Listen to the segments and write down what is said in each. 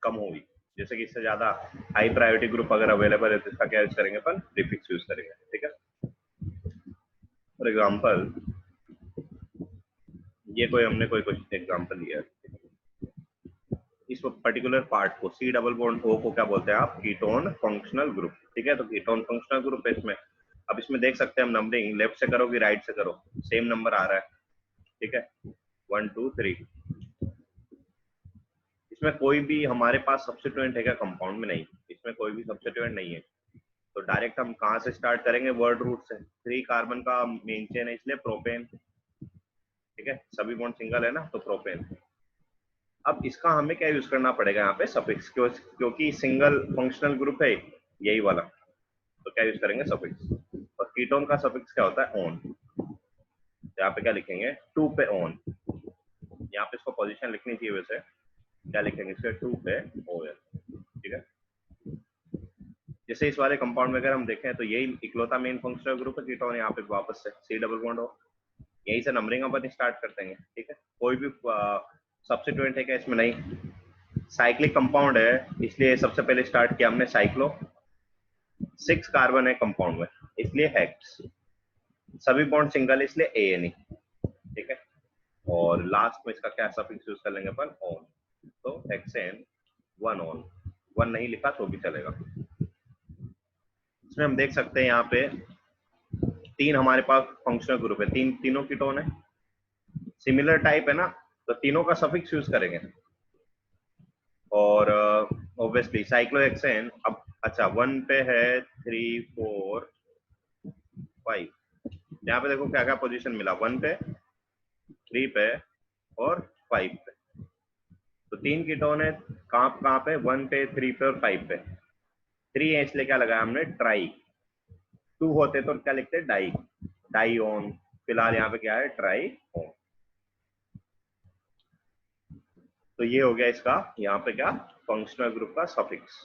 कम होगी। जैसे कि इससे ज्यादा हाई प्रायोरिटी ग्रुप अगर अवेलेबल है तो इसका क्या यूज करेंगे अपन, प्रीफिक्स यूज करेंगे। ठीक है, फॉर एग्जाम्पल ये कोई हमने कोई क्वेश्चन एग्जाम्पल लिया है, इस पर्टिकुलर पार्ट को सी डबल बॉन्ड ओ को क्या बोलते हैं आप, कीटोन फंक्शनल ग्रुप। ठीक है, तो कीटोन फंक्शनल ग्रुप है इसमें। अब इसमें देख सकते हैं हम नंबरिंग लेफ्ट से करो कि राइट से करो, सेम नंबर आ रहा है। ठीक है, 1 2 3। इसमें कोई भी हमारे पास सब्स्टिट्यूएंट है क्या कंपाउंड में, नहीं, इसमें कोई भी सब्स्टिट्यूएंट नहीं है। तो डायरेक्ट हम कहाँ से स्टार्ट करेंगे, वर्ड रूट से। 3 कार्बन का मेन चेन है इसलिए प्रोपेन। ठीक है, सभी बॉन्ड सिंगल है ना, तो प्रोपेन। अब इसका हमें क्या यूज करना पड़ेगा यहाँ पे, सफिक्स, क्योंकि सिंगल फंक्शनल ग्रुप है यही वाला, तो क्या यूज करेंगे, सफिक्स। और कीटोन का सफिक्स क्या होता है, ऑन। यहाँ पे क्या लिखेंगे, 2 पे ऑन। यहाँ पे इसको पोजीशन लिखनी चाहिए, वैसे क्या लिखेंगे इसके, 2 पे ओएल। ठीक है, जैसे इस वाले कंपाउंड में अगर हम देखें तो यही इकलौता मेन फंक्शनल ग्रुप है कीटोन। यहाँ पे वापस से सी डबल बॉन्ड हो, यहीं से नंबरिंग अपन स्टार्ट करते हैं। ठीक है, कोई भी सब्स्टिट्यूएंट है क्या इसमें, नहीं। साइक्लिक कंपाउंड है इसलिए सबसे पहले स्टार्ट किया हमने साइक्लो। 6 कार्बन है कंपाउंड में इसलिए हेक्स। सभी बॉन्ड सिंगल इसलिए एएनई। ठीक है, और लास्ट में इसका क्या सफिक्स यूज कर लेंगे अपन, ऑन। तो हेक्सेन 1 ऑन। 1 नहीं लिखा तो भी चलेगा। इसमें हम देख सकते हैं यहाँ पे 3 हमारे पास फंक्शनल ग्रुप है, तीनों कीटोन है, सिमिलर टाइप है ना, तो तीनों का सफिक्स यूज करेंगे। और ऑब्वियसली साइक्लोहेक्सेन, अब अच्छा 1 पे है, 3 4 5। यहाँ पे देखो क्या क्या पोजीशन मिला, 1 पे, 3 पे और 5 पे। तो 3 कीटोन है, कहाँ कहाँ पे, 1 पे, 3 पे और 5 पे। 3 है इसलिए क्या लगाया हमने, ट्राई। 2 होते तो क्या लिखते, डाई, डाई ऑन। फिलहाल यहाँ पे क्या है, ट्राई ऑन। तो ये हो गया इसका यहाँ पे क्या, फंक्शनल ग्रुप का सफिक्स।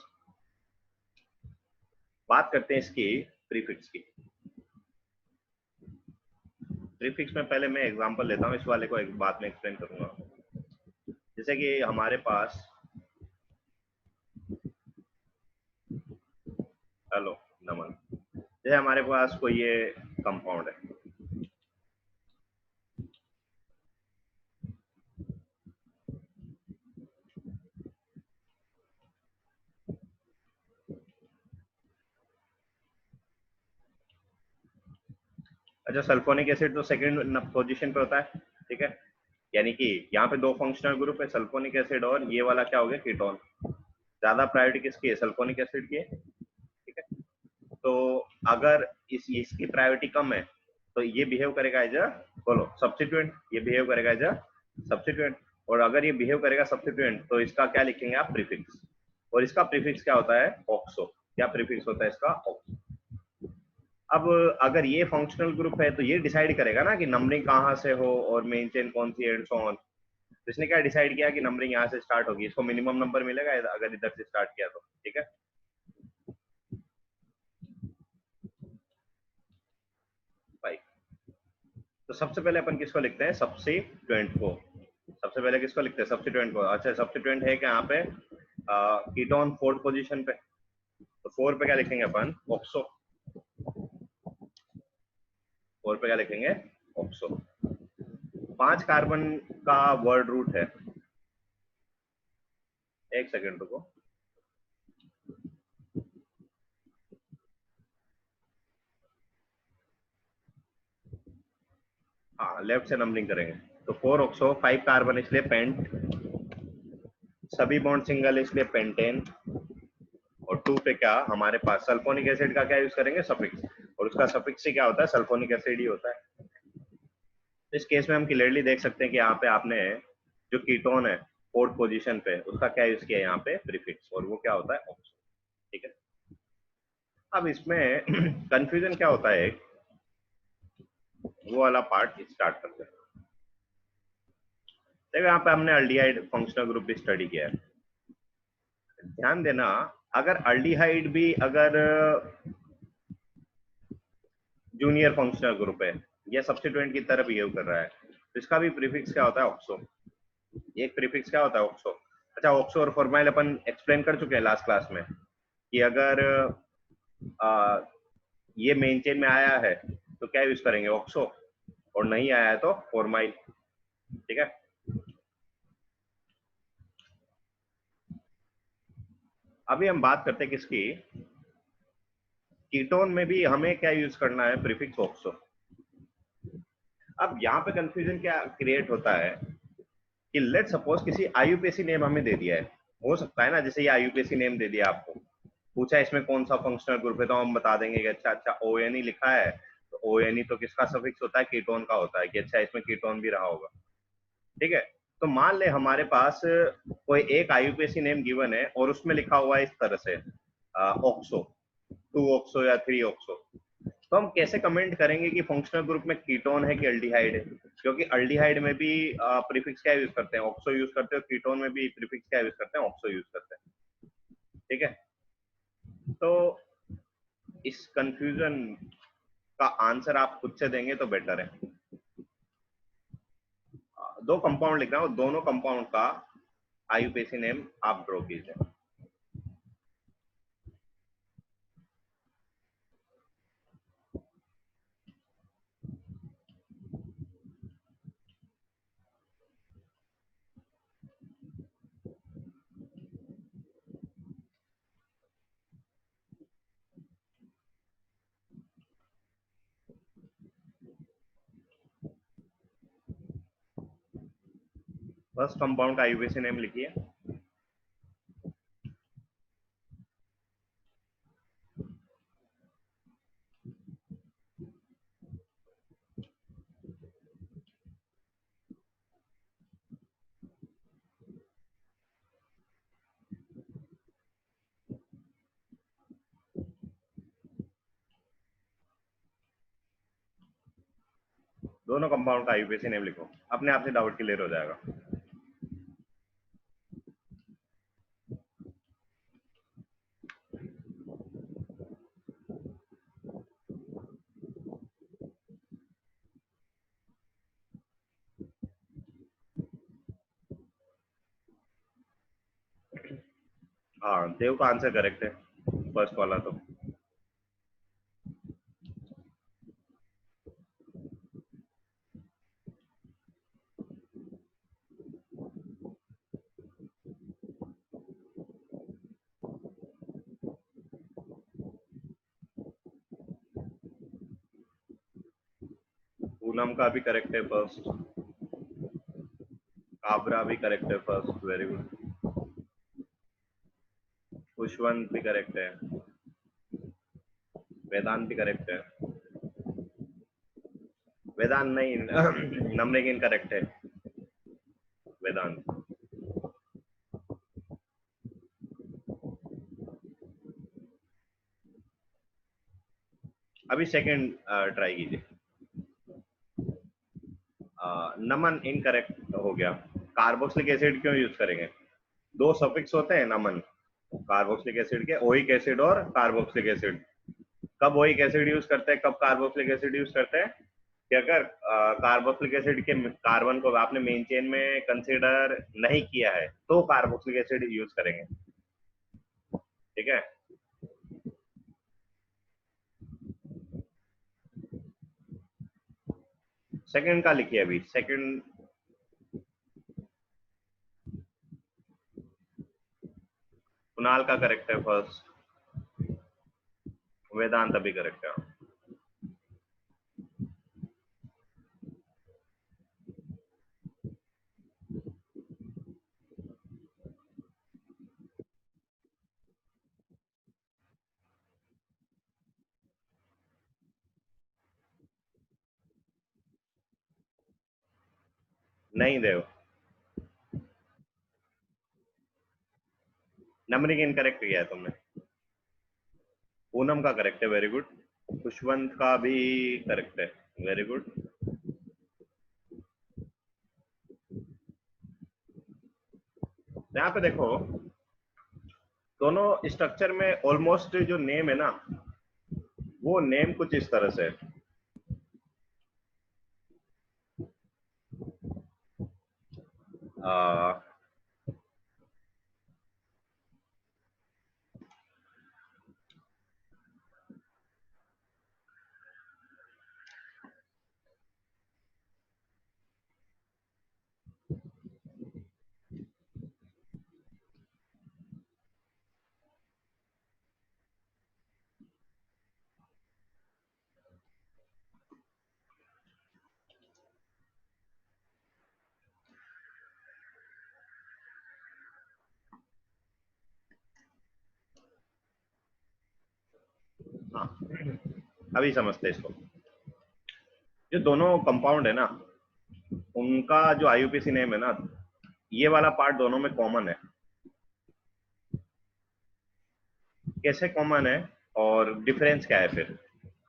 बात करते हैं इसकी प्रीफिक्स की। प्रीफिक्स में पहले मैं एग्जांपल लेता हूँ, इस वाले को एक बाद में एक्सप्लेन करूंगा। जैसे कि हमारे पास, हेलो, नमन, जैसे हमारे पास कोई ये कंपाउंड है, अच्छा सल्फोनिक एसिड तो सेकंड पोजीशन पे होता है। ठीक है, यानी कि यहाँ पे 2 फंक्शनल ग्रुप है, सल्फोनिक एसिड और ये वाला क्या हो गया, कीटोन। ज्यादा प्रायोरिटी किसकी है, सल्फोनिक एसिड की है। ठीक है, तो अगर इसकी प्रायोरिटी कम है तो ये बिहेव करेगा एज अ, बोलो, सब्स्टिट्यूएंट। ये बिहेव करेगा एज अ सब्स्टिट्यूएंट। और अगर ये बिहेव करेगा सब्स्टिट्यूएंट तो इसका क्या लिखेंगे आप, प्रीफिक्स। और इसका प्रीफिक्स क्या होता है, ऑक्सो। क्या प्रीफिक्स होता है इसका, ऑक्सो। अब अगर ये फंक्शनल ग्रुप है तो ये डिसाइड करेगा ना कि नंबरिंग कहाँ से हो और मेन चेन कौन सी एंड सो ऑन। तो इसने क्या डिसाइड किया कि नंबरिंग यहाँ से स्टार्ट होगी, इसको मिनिमम नंबर मिलेगा अगर इधर से स्टार्ट किया तो। ठीक है, भाई, तो सबसे पहले अपन किसको लिखते हैं, सब्स्टिट्यूएंट को। सबसे पहले किसको लिखते हैं, सब्स्टिट्यूएंट को। अच्छा, सब्स्टिट्यूएंट है क्या यहाँ पे, कीटोन 4th पोजीशन पे, तो 4 पे क्या लिखेंगे अपन, ऑक्सो। 4 पे क्या लिखेंगे, ऑक्सो। 5 कार्बन का वर्ड रूट है, एक सेकेंड रुको। हाँ, लेफ्ट से नंबरिंग करेंगे तो 4 ऑक्सो, 5 कार्बन इसलिए पेंट, सभी बॉन्ड सिंगल इसलिए पेंटेन। और 2 पे क्या हमारे पास, सल्फोनिक एसिड का क्या यूज करेंगे, सफिक्स। और उसका सफिक्स से क्या होता है, सल्फोनिक एसिड ही होता है। इस केस में हम क्लियरली देख सकते हैं कि यहाँ पे आपने जो कीटोन है 4th पोजीशन पे, उसका क्या यूज किया यहाँ पे, प्रीफिक्स, और वो क्या होता है, ऑक्सो। ठीक है, अब इसमें कंफ्यूजन क्या होता है, वो वाला पार्ट स्टार्ट करते हैं। देखो यहाँ पे हमने अल्डिहाइड फंक्शनल ग्रुप भी स्टडी किया है। ध्यान देना, अगर अल्डिहाइड भी अगर जूनियर फंक्शनल ग्रुप है या सब्स्टिट्यूएंट की तरह बिहेव कर रहा है तो इसका भी प्रीफिक्स क्या होता है, ऑक्सो। एक प्रीफिक्स क्या होता है, ऑक्सो। अच्छा, ऑक्सो और फॉर्माइल अपन एक्सप्लेन कर चुके हैं लास्ट क्लास में कि अगर आ, ये मेन चेन में आया है तो क्या यूज करेंगे, ऑक्सो, और नहीं आया है तो फॉर्माइल। ठीक है, अभी हम बात करते हैं किसकी, कीटोन में भी हमें क्या यूज करना है, प्रीफिक्स ऑक्सो। अब यहाँ पे कंफ्यूजन क्या क्रिएट होता है कि लेट सपोज किसी आईयूपीएसी नेम हमें दे दिया है, हो सकता है ना, जैसे ये आईयूपीएसी नेम दे दिया आपको, पूछा इसमें कौन सा फंक्शनल ग्रुप है, तो हम बता देंगे कि अच्छा अच्छा ओ एन ई लिखा है, तो ओ एन ई तो किसका सफिक्स होता है, कीटोन का होता है, कि अच्छा इसमें कीटोन भी रहा होगा। ठीक है, तो मान ले हमारे पास कोई एक आईयूपीएसी नेम गिवन है और उसमें लिखा हुआ है इस तरह से ऑक्सो, 2 ऑक्सो या 3 ऑक्सो, तो हम कैसे कमेंट करेंगे कि फंक्शनल ग्रुप में कीटोन है कि अल्डिहाइड है, क्योंकि अल्डिहाइड में भी प्रीफिक्स क्या यूज करते हैं, ऑक्सो यूज करते हैं, और कीटोन में भी प्रीफिक्स क्या यूज करते हैं, ऑक्सो यूज करते हैं। ठीक है, तो इस कंफ्यूजन का आंसर आप खुद से देंगे तो बेटर है। दो कंपाउंड लिख रहा हूँ, दोनों कंपाउंड का आईयूपीएसी नेम आप ड्रॉ कीजिए। फर्स्ट कंपाउंड का आईयूपीएसी नेम लिखिए। दोनों कंपाउंड का आईयूपीएसी नेम लिखो, अपने आप से डाउट क्लियर हो जाएगा। हाँ, देव का आंसर करेक्ट है, फर्स्ट वाला तो। पूनम का भी करेक्ट है फर्स्ट, काबरा भी करेक्ट है फर्स्ट, वेरी गुड। खुशवंत भी करेक्ट है, वेदांत भी करेक्ट है, वेदांत नहीं नम्रगिन करेक्ट है, वेदांत। अभी सेकंड ट्राई कीजिए। नमन इनकरेक्ट हो गया। कार्बोक्सिलिक एसिड क्यों यूज करेंगे, दो सफिक्स होते हैं नमन कार्बोक्सिलिक एसिड के, ओइक एसिड और कार्बोक्सिलिक एसिड। कब ओइक एसिड यूज करते हैं, कब कार्बोक्सिलिक एसिड यूज करते हैं, कि अगर कार्बोक्सिलिक एसिड के कार्बन को आपने मेन चेन में कंसीडर नहीं किया है तो कार्बोक्सिलिक एसिड यूज करेंगे। ठीक है, सेकंड का लिखिए अभी, सेकंड। कुणाल का करेक्ट है फर्स्ट, वेदांत अभी करेक्ट है। नहीं देव, नंबरिंग इनकरेक्ट किया है तुमने। पूनम का करेक्ट है, वेरी गुड। खुशवंत का भी करेक्ट है, वेरी गुड। यहाँ पे देखो, दोनों स्ट्रक्चर में ऑलमोस्ट जो नेम है ना, वो नेम कुछ इस तरह से है। आ, हाँ, अभी समझते हैं इसको। जो दोनों कंपाउंड है ना, उनका जो आईयूपीएसी नेम है ना, ये वाला पार्ट दोनों में कॉमन है। कैसे कॉमन है और डिफरेंस क्या है फिर,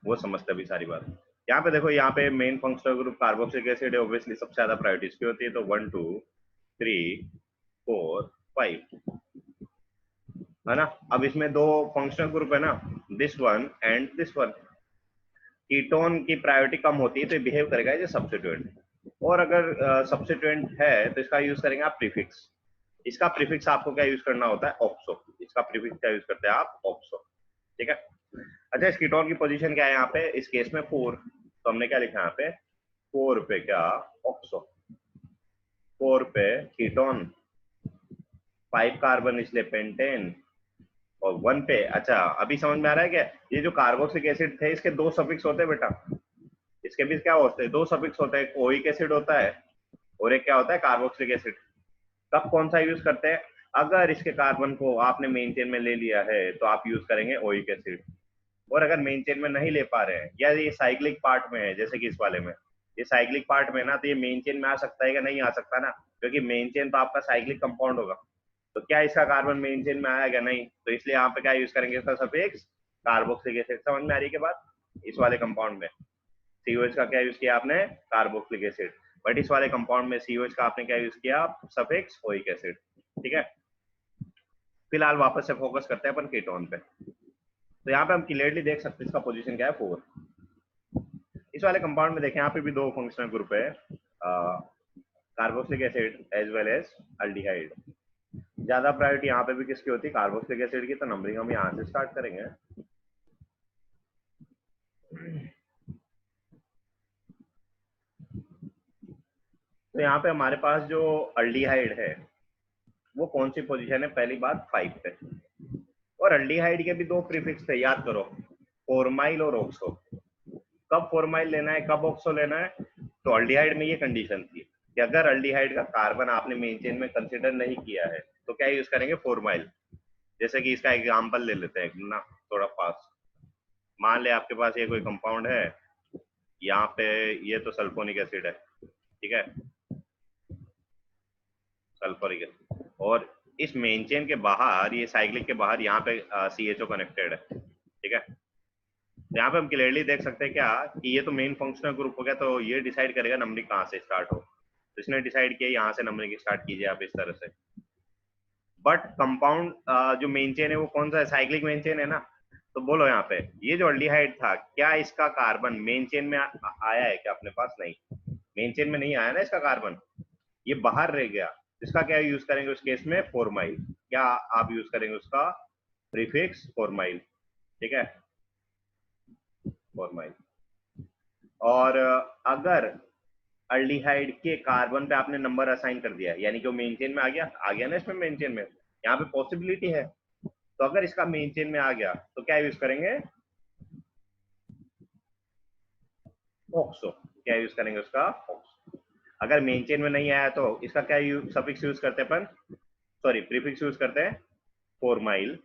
वो समझते हैं अभी सारी बात। यहाँ पे देखो, यहाँ पे main functional group carboxylic acid है, ऑब्वियसली सबसे ज्यादा प्रायोरिटी इसकी होती है, तो 1 2 3 4 5, है ना। अब इसमें दो फंक्शनल ग्रुप है ना, this one and this one. Ketone की प्रायोरिटी कम होती है तो ये बिहेव करेगा एज ए सब्स्टिट्यूएंट, और अगर सब्स्टिट्यूएंट है तो इसका यूज करेंगे आप प्रीफिक्स। इसका प्रीफिक्स आपको क्या यूज करना होता है, ऑक्सो। इसका प्रीफिक्स क्या यूज करते हैं आप, ऑक्सो। ठीक है। अच्छा, इस कीटोन की पोजीशन क्या है यहाँ पे, इस केस में 4, तो हमने क्या लिखा यहाँ पे, 4 पे क्या, ऑक्सो। 4 पे कीटोन, 5 कार्बन इसलिए पेंटेन, और 1 पे, अच्छा अभी समझ में आ रहा है क्या, ये जो कार्बोक्सिलिक एसिड थे इसके दो सफिक्स होते हैं बेटा। इसके बीच क्या होते हैं, दो सफिक्स होते हैं, एक ओइक एसिड होता है और एक क्या होता है, कार्बोक्सिलिक एसिड। कब कौन सा यूज करते हैं, अगर इसके कार्बन को आपने मेन चेन में ले लिया है तो आप यूज करेंगे ओइक एसिड, और अगर मेन चेन में नहीं ले पा रहे हैं या ये साइक्लिक पार्ट में है जैसे कि इस वाले में, ये साइक्लिक पार्ट में ना, तो ये मेन चेन में आ सकता है या नहीं आ सकता ना, क्योंकि मेन चेन तो आपका साइक्लिक कंपाउंड होगा। तो क्या इसका कार्बन मेन चेन में आया क्या, नहीं, तो इसलिए यहाँ पे क्या यूज करेंगे, इसका सफिक्स कार्बोक्सिलिक एसिड। समझ में आ रही है बात, इस वाले कंपाउंड में COH का क्या यूज किया आपने, कार्बोक्सिलिक एसिड, बट इस वाले कंपाउंड में COH का आपने क्या यूज किया, सफिक्स ओइक एसिड। ठीक है। फिलहाल वापस से फोकस करते हैं अपन कीटोन पे। तो यहाँ पे हम क्लियरली देख सकते हैं इसका पोजीशन क्या है, 4। इस वाले कंपाउंड में देखें, यहाँ पे भी दो फंक्शनल ग्रुप है, carboxylic acid as well as aldehyde. ज्यादा प्रायोरिटी यहाँ पे भी किसकी होती है, कार्बोक्सिलिक एसिड की, तो नंबरिंग हम यहाँ से स्टार्ट करेंगे। तो यहाँ पे हमारे पास जो अल्डिहाइड है वो कौन सी पोजीशन है, पहली बात 5 पे, और अल्डिहाइड के भी दो प्रीफिक्स थे, याद करो, फॉर्माइल और ऑक्सो। कब फॉर्माइल लेना है, कब ऑक्सो लेना है, तो अल्डिहाइड में ये कंडीशन थी कि अगर अल्डिहाइड का कार्बन आपने मेन चेन में कंसीडर नहीं किया है तो क्या यूज करेंगे, फॉर्माइल। जैसे कि इसका एग्जांपल ले लेते हैं ना, थोड़ा फास्ट। मान ले आपके पास ये कोई कंपाउंड है, यहाँ पे ये तो सल्फोनिक एसिड है, ठीक है, सल्फोरिक एसिड, और इस मेन चेन के बाहर, ये साइक्लिक के बाहर यहाँ पे CHO कनेक्टेड है, ठीक है। यहाँ पे हम क्लियरली देख सकते हैं क्या, कि ये तो मेन फंक्शनल ग्रुप हो गया, तो ये डिसाइड करेगा नंबरिंग कहाँ से स्टार्ट हो, तो इसने डिसाइड किया यहाँ से नंबरिंग स्टार्ट कीजिए आप इस तरह से। बट कंपाउंड जो मेन चेन है वो कौन सा है, साइक्लिक मेन चेन है ना, तो बोलो यहाँ पे ये जो अल्डिहाइड था, क्या इसका कार्बन मेन चेन में आया है क्या अपने पास, नहीं, मेन चेन में नहीं आया ना इसका कार्बन, ये बाहर रह गया। इसका क्या यूज करेंगे उस केस में, फॉर्माइल। क्या आप यूज करेंगे उसका प्रीफिक्स, फॉर्माइल। ठीक है, फॉर्माइल। और अगर अल्डिहाइड के कार्बन पे आपने नंबर असाइन कर दिया, यानी कि वो मेन चेन में आ गया ना, इसमें मेन चेन में, यहाँ पे पॉसिबिलिटी है, तो अगर इसका मेन चेन में आ गया तो क्या यूज करेंगे, ऑक्सो। क्या यूज करेंगे उसका, ऑक्सो। अगर मेन चेन में नहीं आया तो इसका क्या सफिक्स यूज करते हैं अपन, सॉरी प्रीफिक्स यूज करते हैं, फॉर्माइल।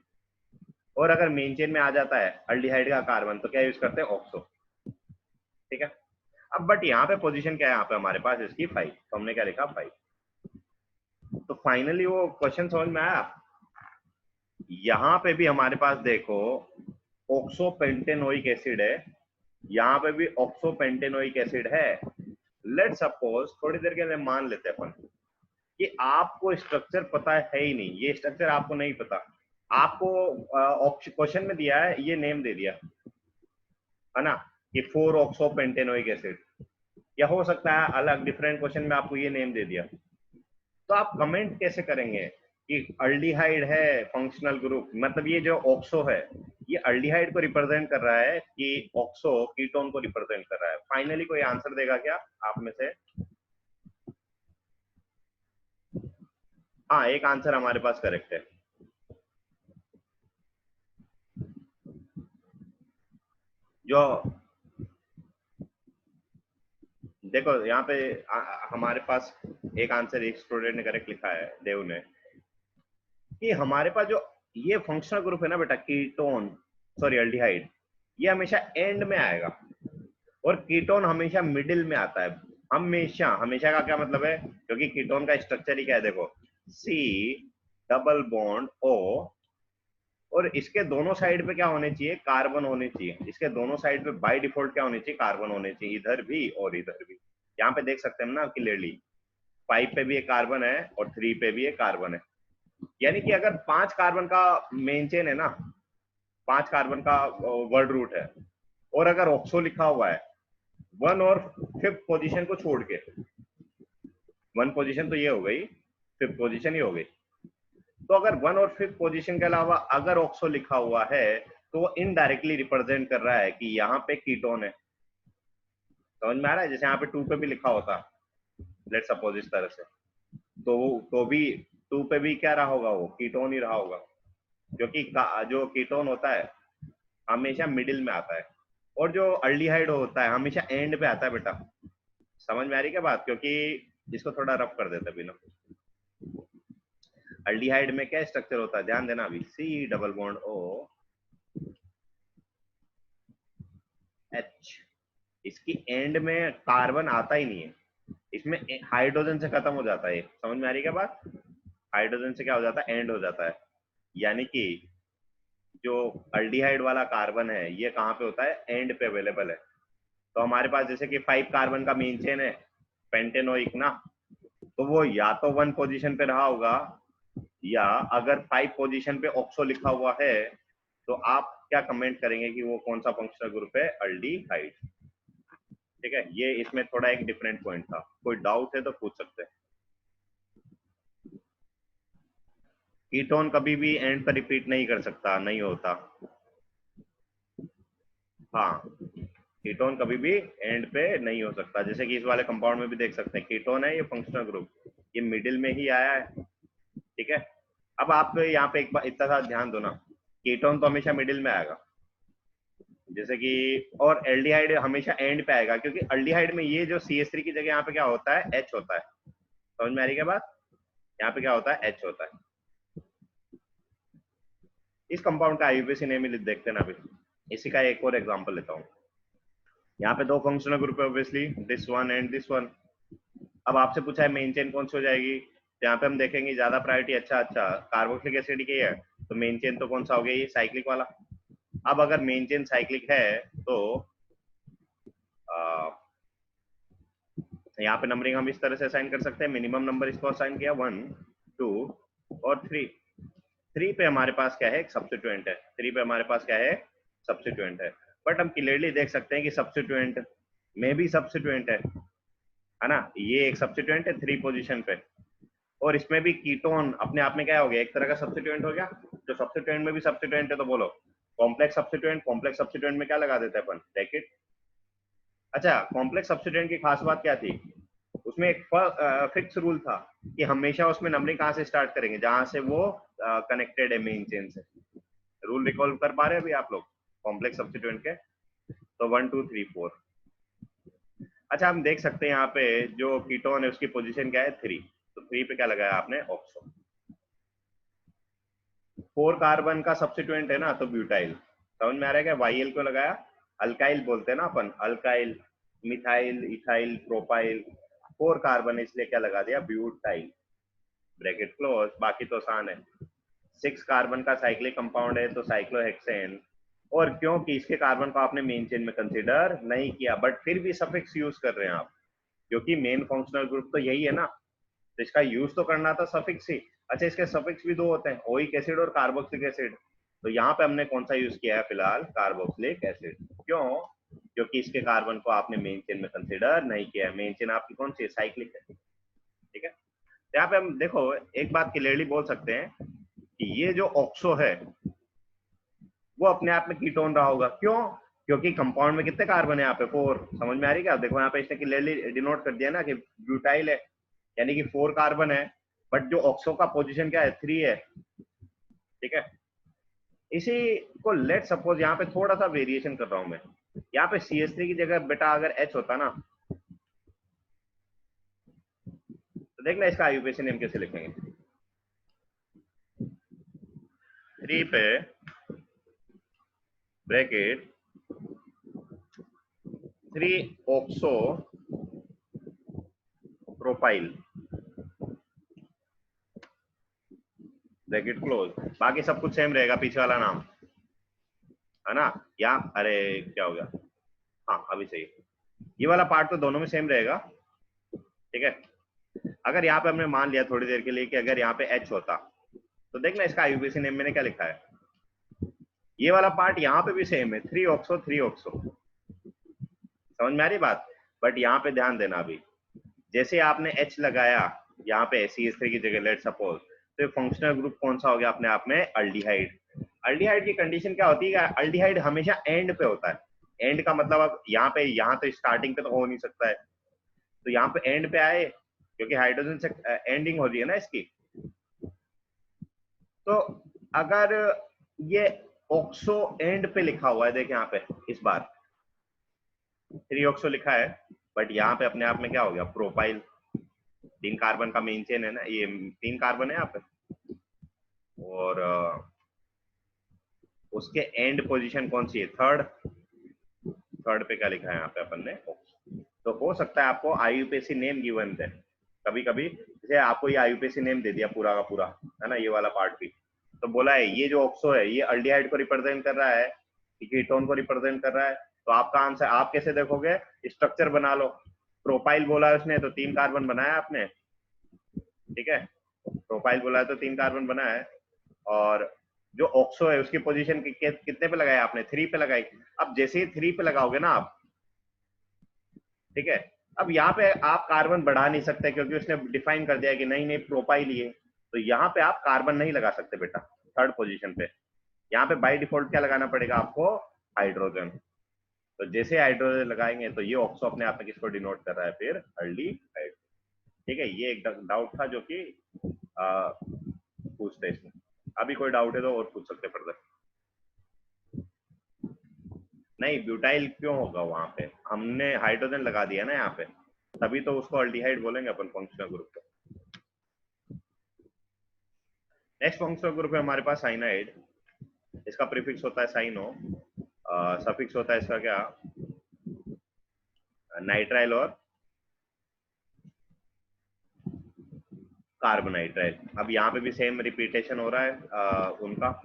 और अगर मेन चेन में आ जाता है अल्डिहाइड का कार्बन तो क्या यूज करते हैं, ऑक्सो। ठीक है। अब बट यहाँ पे पोजीशन क्या है, यहाँ पे हमारे पास इसकी 5, तो हमने क्या लिखा, 5। तो फाइनली वो क्वेश्चन समझ में आया। यहाँ पे भी हमारे पास देखो ऑक्सो पेंटेनोइक एसिड है, यहाँ पे भी ऑक्सो पेंटेनोइक एसिड है। लेट सपोज, थोड़ी देर के लिए मान लेते हैं अपन कि आपको स्ट्रक्चर पता है ही नहीं, ये स्ट्रक्चर आपको नहीं पता, आपको क्वेश्चन में दिया है, ये नेम दे दिया है ना, कि 4 ऑक्सो पेंटेनोइक एसिड, या हो सकता है अलग डिफरेंट क्वेश्चन में आपको ये नेम दे दिया, तो आप कमेंट कैसे करेंगे कि अल्डिहाइड है फंक्शनल ग्रुप, मतलब ये जो ऑक्सो है ये अल्डिहाइड को रिप्रेजेंट कर रहा है कि ऑक्सो कीटोन को रिप्रेजेंट कर रहा है। फाइनली कोई आंसर देगा क्या आप में से, हाँ एक आंसर हमारे पास करेक्ट है। जो देखो यहाँ पे हमारे पास एक आंसर एक स्टूडेंट ने करेक्ट लिखा है, देव ने, कि हमारे पास जो ये फंक्शनल ग्रुप है ना बेटा, कीटोन, सॉरी अल्डिहाइड, ये हमेशा एंड में आएगा, और कीटोन हमेशा मिडिल में आता है। हमेशा, हमेशा का क्या मतलब है, क्योंकि कीटोन का स्ट्रक्चर ही क्या है, देखो C डबल बॉन्ड O, और इसके दोनों साइड पे क्या होने चाहिए, कार्बन होने चाहिए। इसके दोनों साइड पे बाय डिफॉल्ट क्या होने चाहिए, कार्बन होने चाहिए, इधर भी और इधर भी। यहाँ पे देख सकते हैं ना क्लियरली, 5 पे भी एक कार्बन है और 3 पे भी एक कार्बन है। यानी कि अगर 5 कार्बन का मेन चेन है ना, 5 कार्बन का वर्ड रूट है, और अगर ऑक्सो लिखा हुआ है 1 और 5th पोजीशन को छोड़ के, 1 पोजीशन तो ये हो गई, 5th पोजीशन ही हो गई, तो अगर 1 और 5th पोजीशन के अलावा अगर ऑक्सो लिखा हुआ है तो वो इनडायरेक्टली रिप्रेजेंट कर रहा है कि यहाँ पे कीटोन है। समझ में आ रहा है, जैसे यहाँ पे 2 पे भी लिखा होता, लेट सपोज इस तरह से, तो भी 2 पे भी क्या रहा होगा, वो कीटोन ही रहा होगा, क्योंकि जो कीटोन होता है हमेशा मिडिल में आता है, और जो अल्डिहाइड होता है हमेशा एंड पे आता है बेटा। समझ में आ रही क्या बात, क्योंकि इसको थोड़ा रफ कर देते बिना। अल्डिहाइड में क्या स्ट्रक्चर होता है, ध्यान देना अभी, C double bond O H, इसकी एंड में कार्बन आता ही नहीं है, इसमें हाइड्रोजन से खत्म हो जाता है। समझ में आ रही क्या बात, हाइड्रोजन से क्या हो जाता है, एंड हो जाता है। यानी कि जो अल्डिहाइड वाला कार्बन है ये कहाँ पे होता है, एंड पे अवेलेबल है। तो हमारे पास जैसे कि 5 कार्बन का मेन चेन है पेंटेनोइक ना, तो वो या तो 1 पोजीशन पे रहा होगा, या अगर 5 पोजीशन पे ऑक्सो लिखा हुआ है तो आप क्या कमेंट करेंगे कि वो कौन सा फंक्शनल ग्रुप है, अल्डिहाइड। ठीक है, ये इसमें थोड़ा एक डिफरेंट पॉइंट था, कोई डाउट है तो पूछ सकते हैं। कीटोन कभी भी एंड पर रिपीट नहीं कर सकता, नहीं होता। हाँ, कीटोन कभी भी एंड पे नहीं हो सकता, जैसे कि इस वाले कंपाउंड में भी देख सकते हैं, कीटोन है ये फंक्शनल ग्रुप, ये मिडिल में ही आया है। ठीक है, अब आप यहाँ पे एक बार इतना सा ध्यान दो ना, कीटोन तो हमेशा मिडिल में आएगा, जैसे कि, और एल्डिहाइड हमेशा एंड पे आएगा, क्योंकि एल्डिहाइड में ये जो CH3 की जगह यहाँ पे क्या होता है, H होता है। समझ में आ रही क्या बात, यहाँ पे क्या होता है, H होता है। इस कंपाउंड का IUPAC नेम देखते ना अभी, इसी का एक और एग्जांपल लेता हूँ। यहाँ पे 2 फंक्शनल ग्रुप है obviously, this one and this one. अब आपसे पूछा है मेन चेन कौन सी हो जाएगी, तो यहाँ पे हम देखेंगे ज्यादा प्रायोरिटी, अच्छा कार्बोक्सिलिक एसिड की है, तो मेन चेन तो कौन सा हो गया, ये साइक्लिक वाला। अब अगर मेन चेन साइक्लिक है तो यहाँ पे नंबरिंग हम इस तरह से असाइन कर सकते हैं, मिनिमम नंबर इसको असाइन किया 1 2 और 3। 3 पे हमारे पास क्या है, एक सब्स्टिट्यूएंट है, 3 पे हमारे पास क्या है, सब्स्टिट्यूएंट है। बट हम क्लियरली देख सकते हैं कि सब्स्टिट्यूएंट में भी सब्स्टिट्यूएंट है ना, ये एक सब्स्टिट्यूएंट है 3 पोजीशन पे, और इसमें भी कीटोन अपने आप में क्या हो गया, एक तरह का सब्स्टिट्यूएंट हो गया। जो सब्स्टिट्यूएंट में भी सब्स्टिट्यूएंट है तो बोलो कॉम्प्लेक्स सब्स्टिट्यूएंट, कॉम्प्लेक्स सब्स्टिट्यूएंट में क्या लगा देते हैं अपन, ब्रैकेट। अच्छा, कॉम्प्लेक्स सब्स्टिट्यूएंट की खास बात क्या थी, उसमें एक फिक्स रूल था कि हमेशा उसमें नंबरिंग कहाँ से स्टार्ट करेंगे, जहां से वो कनेक्टेड है मेन चेन से। रूल रिकॉल कर पा रहे हैं अभी आप लोग कॉम्प्लेक्स सब्स्टिट्यूएंट के, तो 1 2 3 4। अच्छा, हम देख सकते हैं यहाँ पे जो कीटोन है उसकी पोजीशन क्या है, 3, तो 3 पे क्या लगाया आपने, ऑक्सो। 4 कार्बन का सब्स्टिट्यूएंट है ना, तो ब्यूटाइल। समझ में आ रहा है क्या, YL क्यों लगाया, अल्काइल बोलते हैं ना अपन, alkyl, methyl, ethyl, propyl, 4 carbon इसलिए क्या लगा दिया, ब्यूटाइल, ब्रैकेट क्लोज। बाकी तो आसान है। 6 कार्बन का साइक्लिक कंपाउंड है तो साइक्लोहेक्सेन, और क्योंकि इसके कार्बन को आपने मेन चेन में कंसीडर नहीं किया, बट फिर भी सफिक्स यूज कर रहे हैं आप, क्योंकि मेन फंक्शनल ग्रुप तो यही है ना, तो इसका यूज तो करना था सफिक्स ही। अच्छा, इसके सफिक्स भी 2 होते हैं, ओइक एसिड और कार्बोक्सिलिक एसिड, तो यहाँ पे हमने कौन सा यूज किया है फिलहाल, कार्बोक्सिलिक एसिड। क्यों, क्योंकि इसके कार्बन को आपने मेन चेन में कंसीडर नहीं किया है, मेन चेन आपकी कौन सी है, साइक्लिक है। ठीक है, यहाँ पे हम देखो एक बात क्लियरली बोल सकते हैं कि ये जो ऑक्सो है वो अपने आप में कीटोन रहा होगा, क्यों, क्योंकि कंपाउंड में कितने कार्बन है यहाँ पे, 4। समझ में आ रही क्या, देखो यहाँ पे इसने क्लियरली डिनोट कर दिया ना कि ब्यूटाइल है, यानी कि 4 कार्बन है, बट जो ऑक्सो का पोजीशन क्या है, 3 है। ठीक है, इसी को लेट सपोज यहाँ पे थोड़ा सा वेरिएशन कर रहा हूं मैं, यहाँ पे CH3 की जगह बेटा अगर H होता ना, तो देखना इसका IUPAC नेम कैसे लिखेंगे। 3 पे bracket 3 oxo propyl bracket close, बाकी सब कुछ सेम रहेगा, पीछे वाला नाम है ना। या अरे क्या हो गया, हाँ अभी सही है। ये वाला पार्ट तो दोनों में सेम रहेगा, ठीक है। अगर यहाँ पे हमने मान लिया थोड़ी देर के लिए कि अगर यहाँ पे एच होता, तो देखना इसका आईयूपीएसी नेम मैंने क्या लिखा है, ये वाला पार्ट यहाँ पे भी सेम है, 3 ऑक्सो 3 ऑक्सो, समझ में आ रही बात। बट यहाँ पे ध्यान देना, अभी जैसे आपने एच लगाया यहाँ पे CH3 की जगह, लेट सपोज, तो फंक्शनल ग्रुप कौन सा हो गया अपने आप में, अल्डिहाइड। अल्डिहाइड की कंडीशन क्या होती है, अल्डिहाइड हमेशा एंड पे होता है। एंड का मतलब अब यहाँ पे, यहाँ तो स्टार्टिंग पे तो हो नहीं सकता है, तो यहाँ पे एंड पे आए, क्योंकि हाइड्रोजन से एंडिंग हो रही है ना इसकी। तो अगर ये ऑक्सो एंड पे लिखा हुआ है, देखें यहाँ पे इस बार 3 ऑक्सो लिखा है, बट यहाँ पे अपने आप में क्या हो गया, प्रोपाइल। 3 कार्बन का मेन चेन है ना, ये 3 कार्बन है यहाँ पे, और उसके एंड पोजीशन कौन सी है, थर्ड। थर्ड पे क्या लिखा है यहाँ पे अपन ने, तो हो सकता है आपको आईयूपीएसी नेम गिवन है कभी कभी, जैसे आपको ये आईयूपीएसी नेम दे दिया पूरा का पूरा, है ना, ये वाला पार्ट भी, तो बोला है ये जो ऑक्सो है ये अल्डिहाइड को रिप्रेजेंट कर रहा है, कीटोन को रिप्रेजेंट कर रहा है। तो आपका आंसर आप कैसे देखोगे, स्ट्रक्चर बना लो। प्रोपाइल बोला है उसने, तो 3 कार्बन बनाया आपने, ठीक है। प्रोपाइल बोला है तो 3 कार्बन बनाया है, और जो ऑक्सो है उसकी पोजीशन कितने पे लगाया आपने, 3 पे लगाई। अब जैसे ही 3 पे लगाओगे ना आप, ठीक है, अब यहाँ पे आप कार्बन बढ़ा नहीं सकते, क्योंकि उसने डिफाइन कर दिया कि नहीं नहीं प्रोपाइल ये, तो यहाँ पे आप कार्बन नहीं लगा सकते बेटा थर्ड पोजीशन पे। यहाँ पे बाय डिफॉल्ट क्या लगाना पड़ेगा आपको, हाइड्रोजन। तो जैसे हाइड्रोजन लगाएंगे तो ये ऑक्सो अपने आप में किसको डिनोट कर रहा है, फिर अल्डिहाइड। ठीक है, ये एक डाउट था जो कि पूछते इसमें। अभी कोई डाउट है तो और पूछ सकते फर्दर। नहीं, ब्यूटाइल क्यों होगा वहां पे, हमने हाइड्रोजन लगा दिया ना यहाँ पे, तभी तो उसको अल्डिहाइड बोलेंगे अपन फंक्शनल ग्रुप को। नेक्स्ट फंक्शनल ग्रुप है हमारे पास साइनाइड। इसका प्रीफिक्स होता है साइनो, सफिक्स होता है इसका क्या, नाइट्राइल और कार्बोनाइट्राइल। अब यहाँ पे भी सेम रिपीटेशन हो रहा है उनका,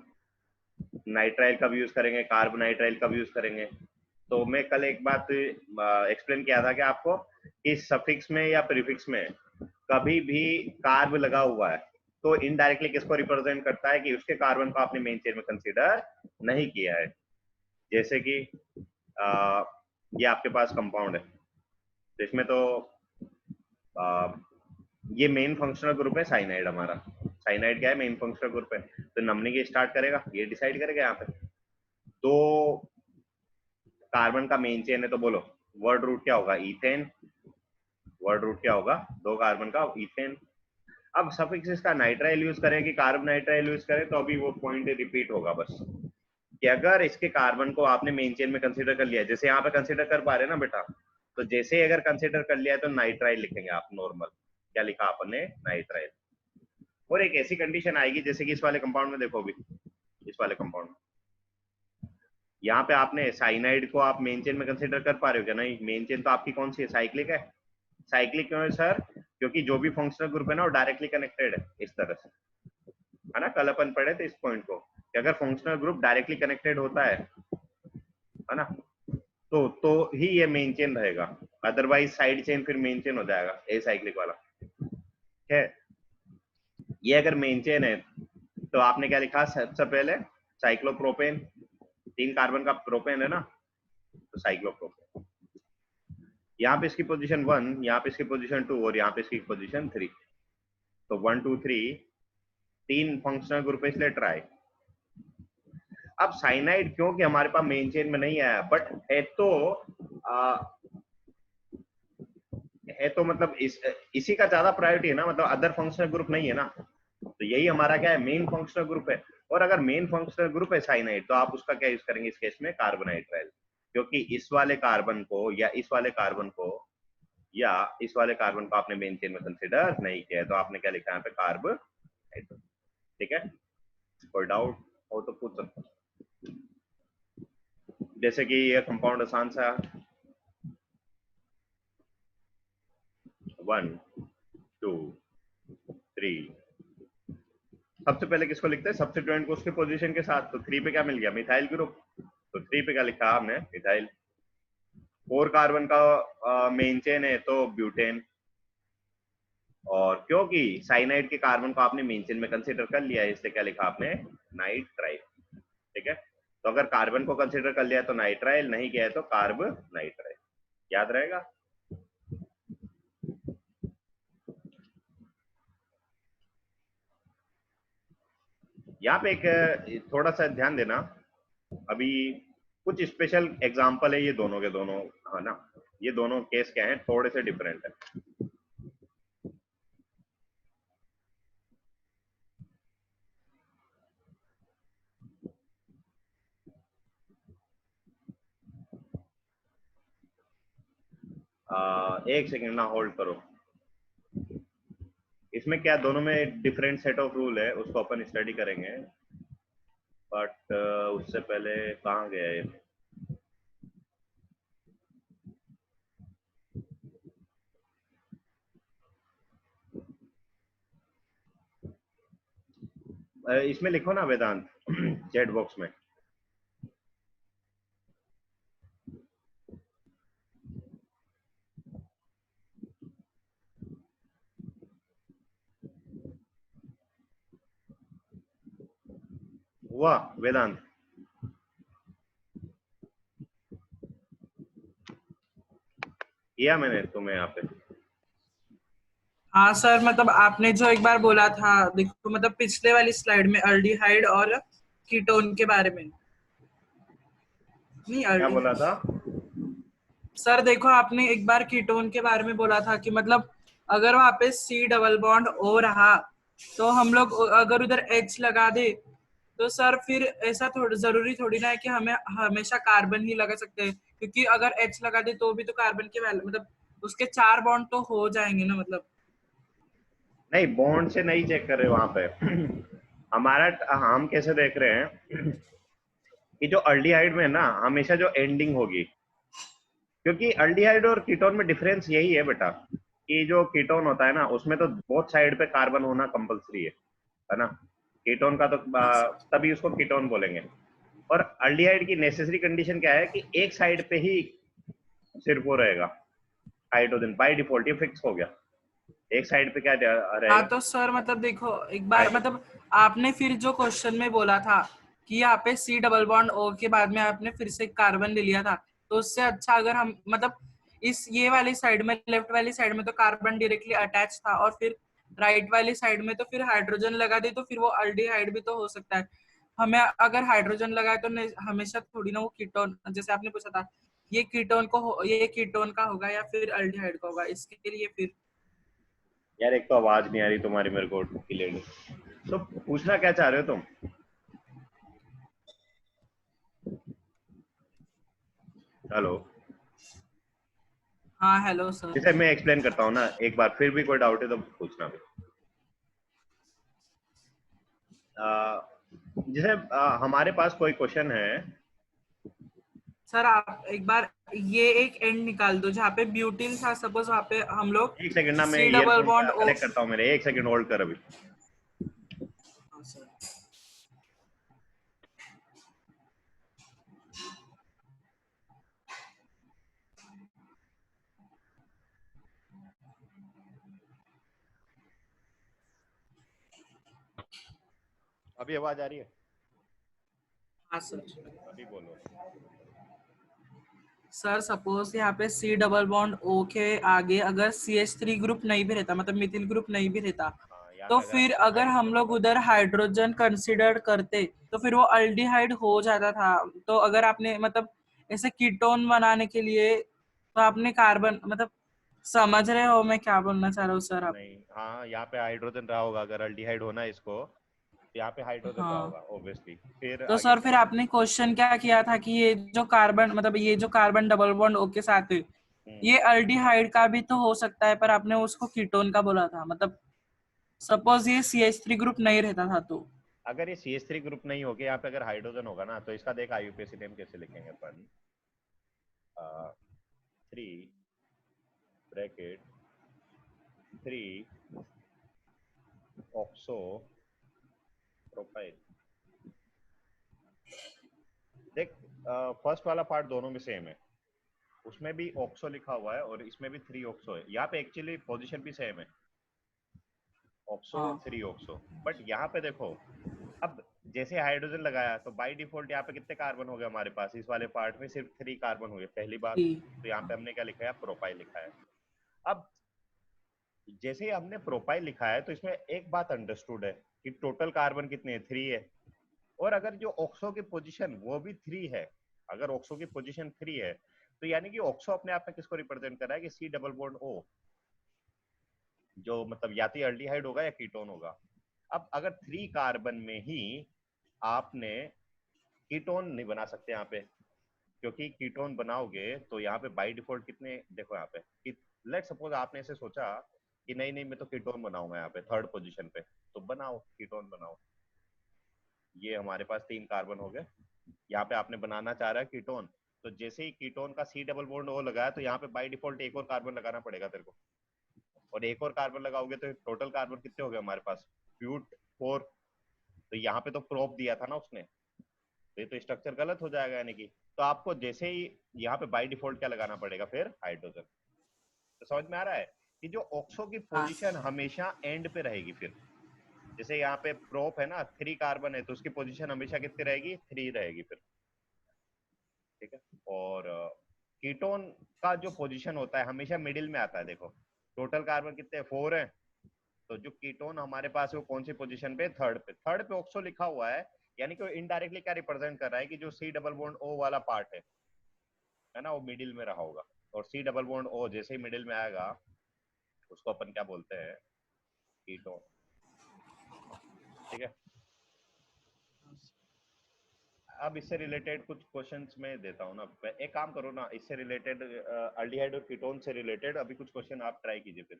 नाइट्राइल का भी यूज करेंगे, कार्बोनाइट्राइल का भी यूज करेंगे। तो मैं कल एक बात एक्सप्लेन किया था कि आपको, कि सफिक्स में या प्रीफिक्स में कभी भी कार्ब लगा हुआ है तो इनडायरेक्टली किसको रिप्रेजेंट करता है, कि उसके कार्बन को आपने मेन चेन में कंसीडर नहीं किया है। जैसे कि ये आपके पास कंपाउंड है, तो इसमें तो आ, ये मेन फंक्शनल ग्रुप है साइनाइड हमारा। साइनाइड क्या है, मेन फंक्शनल ग्रुप है, तो नमनी के स्टार्ट करेगा, ये डिसाइड करेगा यहाँ पे। तो कार्बन का मेन चेन है, तो बोलो वर्ड रूट क्या होगा, इथेन। वर्ड रूट क्या होगा, 2 कार्बन का इथेन। अब सफिक्स इसका नाइट्राइल यूज करें कि कार्बन नाइट्राइल यूज करें, तो अभी वो पॉइंट रिपीट होगा बस, कि अगर इसके कार्बन को आपने मेन चेन में कंसीडर कर लिया, जैसे यहाँ पे कंसीडर कर पा रहे हैं ना बेटा, तो जैसे ही अगर कंसीडर कर लिया है तो नाइट्राइल लिखेंगे आप नॉर्मल। क्या लिखा आपने, नाइट्राइल। और एक ऐसी कंडीशन आएगी जैसे कि इस वाले कंपाउंड में देखो, अभी इस वाले कंपाउंड में यहाँ पे आपने साइनाइड को आप मेन चेन में कंसीडर कर पा रहे हो क्या, नहीं, मेन चेन तो आपकी कौन सी है, साइक्लिक है। साइक्लिक क्यों है सर, क्योंकि जो भी फंक्शनल ग्रुप है ना वो डायरेक्टली कनेक्टेड है इस तरह से, है ना। कल अपन पढ़े थे इस पॉइंट को, कि अगर फंक्शनल ग्रुप डायरेक्टली कनेक्टेड होता है ना, तो ही ये मेन चेन रहेगा, अदरवाइज साइड चेन फिर मेन चेन हो जाएगा ए साइक्लिक वाला, है। ये अगर मेन चेन है तो आपने क्या लिखा सबसे पहले, साइक्लोप्रोपेन। 3 कार्बन का प्रोपेन है ना, तो साइक्लोप्रोपेन। यहाँ पे इसकी पोजीशन 1, यहाँ पे इसकी पोजीशन 2, और यहाँ पे इसकी पोजीशन 3। तो 1 2 3 3 फंक्शनल ग्रुप है, इसलिए ट्राई। अब साइनाइड क्योंकि हमारे पास मेन चेन में नहीं आया, बट है तो आ, है तो मतलब इसी का ज्यादा प्रायोरिटी है ना, मतलब अदर फंक्शनल ग्रुप नहीं है ना, तो यही हमारा क्या है, मेन फंक्शनल ग्रुप है। और अगर मेन फंक्शनल ग्रुप है साइनाइड, तो आप उसका क्या यूज करेंगे इस केस में, कार्बोनाइट्राइल, क्योंकि इस वाले कार्बन को या इस वाले कार्बन को या इस वाले कार्बन को आपने मेन चेन में कंसिडर नहीं किया है, तो आपने क्या लिखा है यहाँ पे, कार्ब। ठीक है, कोई डाउट हो तो पूछ सकते, जैसे कि ये कंपाउंड आसान सा, 1 2 3। सबसे पहले किसको लिखते हैं? सब्स्टिट्यूएंट को उसके पोजीशन के साथ। तो 3 पे क्या मिल गया? Methyl group. तो 3 पे क्या लिखा हमने? मिथाइल। 4 कार्बन का मेन चेन है तो ब्यूटेन। और क्योंकि साइनाइड के कार्बन को आपने मेन चेन में कंसीडर कर लिया है, इसलिए क्या लिखा आपने? नाइट्राइल। ठीक है, तो अगर कार्बन को कंसीडर कर लिया तो नाइट्राइल, नहीं किया है तो कार्ब नाइट्राइल। याद रहेगा? यहाँ पे एक थोड़ा सा ध्यान देना, अभी कुछ स्पेशल एग्जांपल है ये दोनों के दोनों, है ना? ये दोनों केस क्या है, थोड़े से डिफरेंट है। एक सेकंड ना, होल्ड करो। इसमें क्या दोनों में डिफरेंट सेट ऑफ रूल है, उसको अपन स्टडी करेंगे, बट उससे पहले कहाँ गया ये? इसमें लिखो ना वेदांत, चैट बॉक्स में। हुआ वेदांत? किया मैंने तुम्हें यहाँ पे? हाँ सर, मतलब आपने जो एक बार बोला था, देखो मतलब पिछले वाली स्लाइड में अल्डिहाइड और कीटोन के बारे में। नहीं, क्या बोला अल्डिहाइड था? सर देखो, आपने एक बार कीटोन के बारे में बोला था कि मतलब अगर वहां पे C डबल बॉन्ड O रहा तो हम लोग अगर उधर H लगा दे तो सर फिर ऐसा जरूरी थोड़ी ना है कि हमें हमेशा कार्बन ही लगा सकते हैं, क्योंकि अगर H लगा दे तो भी तो कार्बन के वैल्यू मतलब उसके 4 बॉन्ड तो हो जाएंगे ना मतलब। नहीं, बॉन्ड से नहीं चेक कर रहे वहां पे। हमारा हम कैसे देख रहे हैं कि जो अल्डिहाइड में है ना, हमेशा जो एंडिंग होगी, क्योंकि अल्डिहाइड और कीटोन में डिफरेंस यही है बेटा, कि जो कीटोन होता है ना उसमें तो बहुत साइड पे कार्बन होना कंपलसरी है ना? कीटोन का तो हाँ सर। तभी उसको कीटोन बोलेंगे। और अल्डिहाइड की नेसेसरी कंडीशन क्या है कि एक साइड पे ही सिर्फ वो रहेगा, हाइड्रोजन बाय डिफॉल्ट, ये फिक्स हो गया। एक साइड पे क्या हाँ रहेगा? तो सर मतलब देखो एक बार हाइड्रोजन। मतलब आपने फिर जो क्वेश्चन में बोला था कि यहाँ पे C डबल बॉन्ड O के बाद में आपने फिर से कार्बन ले लिया था, तो उससे अच्छा अगर हम मतलब इस ये वाली साइड में, लेफ्ट वाली साइड में तो कार्बन डायरेक्टली अटैच था और फिर राइट वाली साइड में तो फिर हाइड्रोजन लगा दे तो फिर वो अल्डिहाइड भी तो हो सकता है। हमें अगर हाइड्रोजन लगाए तो हमेशा थोड़ी ना वो कीटोन, जैसे आपने पूछा था ये कीटोन का होगा या फिर अल्डिहाइड का होगा, इसके लिए फिर। यार एक तो आवाज नहीं आ रही तुम्हारी मेरे को क्लियरली, तो पूछना क्या चाह रहे हो तुम? हेलो? हाँ हेलो सर। जैसे मैं एक्सप्लेन करता हूँ ना एक बार, फिर भी कोई डाउट है तो पूछना भी। जैसे हमारे पास कोई क्वेश्चन है। सर आप एक बार ये एक एंड निकाल दो जहाँ पे ब्यूटिल था, सपोज वहाँ पे हम लोग एक सेकंड ना, मैं C double earphone bond O। Connect करता हूँ मेरे, एक सेकंड होल्ड कर अभी। हाँ सर। अभी आवाज आ रही है? हाँ सर। अभी बोलो। सर सपोज यहाँ पे C डबल बॉन्ड O के आगे अगर CH3 ग्रुप नहीं भी रहता, मतलब मिथिल ग्रुप नहीं भी रहता, हाँ, यहाँ तो पे अगर फिर आपने अगर हम हाइड्रोजन लोग लगा उधर हाइड्रोजन कंसिडर करते तो फिर वो अल्डिहाइड हो जाता था। तो अगर आपने मतलब ऐसे कीटोन बनाने के लिए तो आपने कार्बन मतलब, समझ रहे हो मैं क्या बोलना चाह रहा हूँ सर आप? नहीं, हाँ यहाँ पे हाइड्रोजन रहा होगा, अगर अल्डिहाइड होना है इसको तो यहाँ पे हाइड्रोजन रहा होगा हाँ ऑब्वियसली। फिर तो आगे सर क्या? फिर आपने क्वेश्चन क्या किया था कि ये जो कार्बन मतलब ये जो कार्बन डबल बॉन्ड O के साथ है हम्म, ये अल्डिहाइड का भी तो हो सकता है, पर आपने उसको कीटोन का बोला था, मतलब सपोज ये CH3 ग्रुप नहीं रहता था तो। अगर ये CH3 ग्रुप नहीं होके यहाँ पे अगर हाइड्रोजन होगा ना, तो इसका देख आईयूपीएसी नेम कैसे लिखेंगे अपन? 3 ब्रैकेट 3 ऑक्सो प्रोपाइल। देख, फर्स्ट वाला पार्ट दोनों में सेम है, उसमें भी ऑक्सो लिखा हुआ है और इसमें भी 3 ऑक्सो है। यहाँ पे एक्चुअली पोजीशन भी सेम है, ऑक्सो हाँ 3 ऑक्सो। बट यहाँ पे देखो, अब जैसे हाइड्रोजन लगाया तो बाय डिफॉल्ट यहाँ पे कितने कार्बन हो गए हमारे पास, इस वाले पार्ट में सिर्फ 3 कार्बन हो गए पहली बार। जी तो यहाँ पे हमने क्या लिखा है, प्रोपाइल लिखा है। अब जैसे ही हमने प्रोपाइल लिखा है तो इसमें एक बात अंडरस्टूड है कि टोटल कार्बन कितने हैं, 3 है। और अगर जो ऑक्सो की पोजीशन वो भी 3 है, अगर ऑक्सो की पोजीशन 3 है, तो यानी कि ऑक्सो अपने आप में किसको रिप्रेजेंट कर रहा है कि सी डबल बॉन्ड ओ, जो मतलब या तो एल्डिहाइड होगा या कीटोन होगा। अब अगर 3 कार्बन में ही आपने कीटोन नहीं बना सकते यहाँ पे, क्योंकि कीटोन बनाओगे तो यहाँ पे बाय डिफॉल्ट कितने, देखो यहाँ पे लेट सपोज आपने ऐसे सोचा कि नहीं नहीं मैं तो कीटोन बनाऊंगा यहाँ पे थर्ड पोजीशन पे, तो बनाओ कीटोन बनाओ। ये हमारे पास 3 कार्बन हो गए, यहाँ पे आपने बनाना चाह रहा है कीटोन, तो जैसे ही कीटोन का सी डबल बॉन्ड ओ लगाया तो यहाँ पे बाय डिफॉल्ट एक और कार्बन लगाना पड़ेगा तेरे को। और एक और कार्बन लगाओगे तो टोटल कार्बन कितने हो गए हमारे पास, ब्यूट 4। तो यहाँ पे तो प्रोप दिया था ना उसने, तो ये तो स्ट्रक्चर गलत हो जाएगा यानी कि। तो आपको जैसे ही यहाँ पे बाय डिफॉल्ट क्या लगाना पड़ेगा फिर, हाइड्रोजन। तो समझ में आ रहा है कि जो ऑक्सो की हाँ पोजीशन हमेशा एंड पे रहेगी फिर। जैसे यहाँ पे प्रोप है ना, 3 कार्बन है, तो उसकी पोजीशन हमेशा कितनी रहेगी, 3 रहेगी फिर। ठीक है। और कीटोन का जो पोजीशन होता है हमेशा मिडिल में आता है। देखो टोटल कार्बन कितने, 4 है, तो जो कीटोन हमारे पास है वो कौन सी पोजीशन पे, थर्ड पे। थर्ड पे ऑक्सो लिखा हुआ है, यानी कि इनडायरेक्टली क्या रिप्रेजेंट कर रहा है कि जो सी डबल बॉन्ड ओ वाला पार्ट है ना, वो मिडिल में रहा होगा। और सी डबल बॉन्ड ओ जैसे ही मिडिल में आएगा उसको अपन क्या बोलते हैं, कीटोन। ठीक है। अब इससे रिलेटेड कुछ क्वेश्चंस मैं देता हूँ ना, एक काम करो ना, इससे रिलेटेड अल्डिहाइड और कीटोन से रिलेटेड अभी कुछ क्वेश्चन आप ट्राई कीजिए फिर।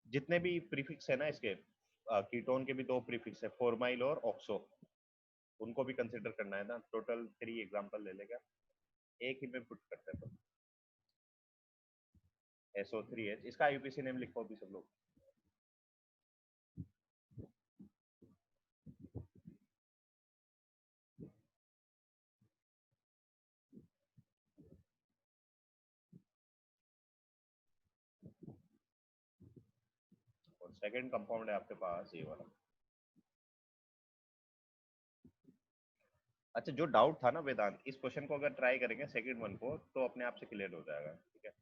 जितने भी प्रीफिक्स है ना इसके, कीटोन के भी 2 प्रीफिक्स है, फॉर्माइल और ऑक्सो, उनको भी कंसिडर करना है ना। टोटल 3 एग्जांपल ले लेगा, एक ही में पुट करते हैं। तो SO3H, इसका आईयूपीएसी नेम लिखो अभी सब लोग। और सेकंड कंपाउंड है आपके पास ये वाला। अच्छा, जो डाउट था ना वेदांत, इस क्वेश्चन को अगर ट्राई करेंगे सेकंड वन को तो अपने आप से क्लियर हो जाएगा। ठीक है।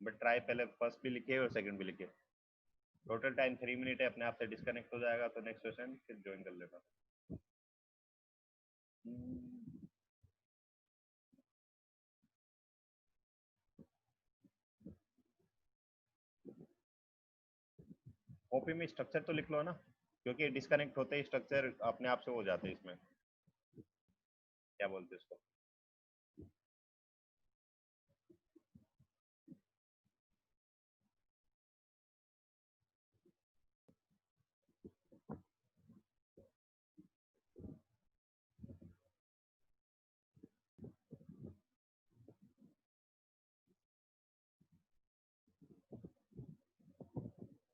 बट ट्राई पहले फर्स्ट भी लिखिए और सेकंड भी लिखिए। टोटल टाइम 3 मिनट है, अपने आप से डिस्कनेक्ट हो जाएगा, तो नेक्स्ट क्वेश्चन फिर ज्वाइन कर लेना। कॉपी में स्ट्रक्चर तो लिख लो ना, क्योंकि डिस्कनेक्ट होते ही स्ट्रक्चर अपने आप से हो जाते हैं इसमें, क्या बोलते हैं इसको।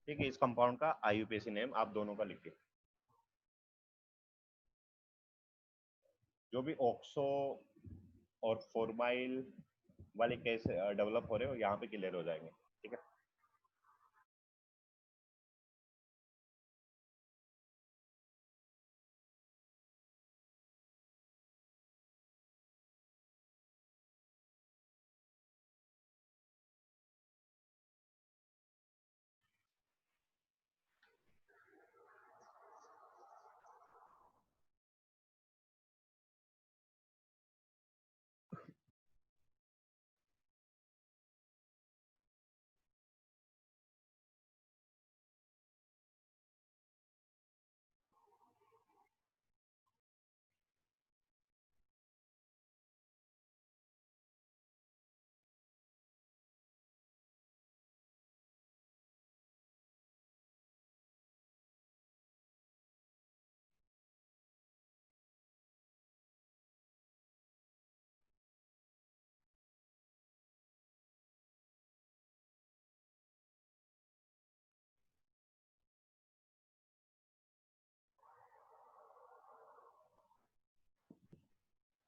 ठीक है, इस कंपाउंड का आईयूपीएसी नेम आप दोनों का लिखिए। जो भी ऑक्सो और फॉर्माइल वाले केस डेवलप हो रहे हो यहाँ पे क्लियर हो जाएंगे। ठीक है।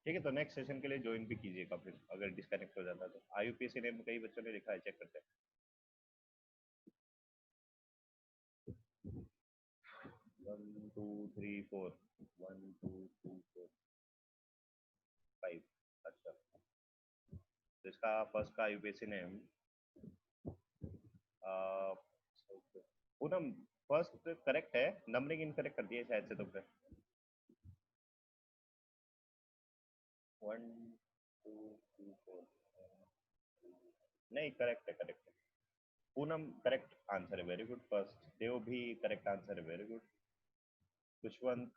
ठीक है, तो नेक्स्ट सेशन के लिए ज्वाइन भी कीजिएगा फिर, अगर डिस्कनेक्ट हो जाता है तो। IUPAC ने कई बच्चों ने लिखा है, चेक करते हैं। 1 2 3 4 1 2 3 4 5। अच्छा, तो इसका फर्स्ट का IUPAC name Poonam, first correct है, नंबरिंग इनकरेक्ट कर दिया है शायद से तुमने। 1 2 3 4 नहीं, करेक्ट है, करेक्ट है। पूनम करेक्ट आंसर है, वेरी गुड। फर्स्ट देव भी करेक्ट आंसर है, वेरी गुड। खुशवंत,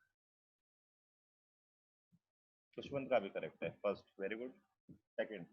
खुशवंत का भी करेक्ट है, फर्स्ट, वेरी गुड। सेकंड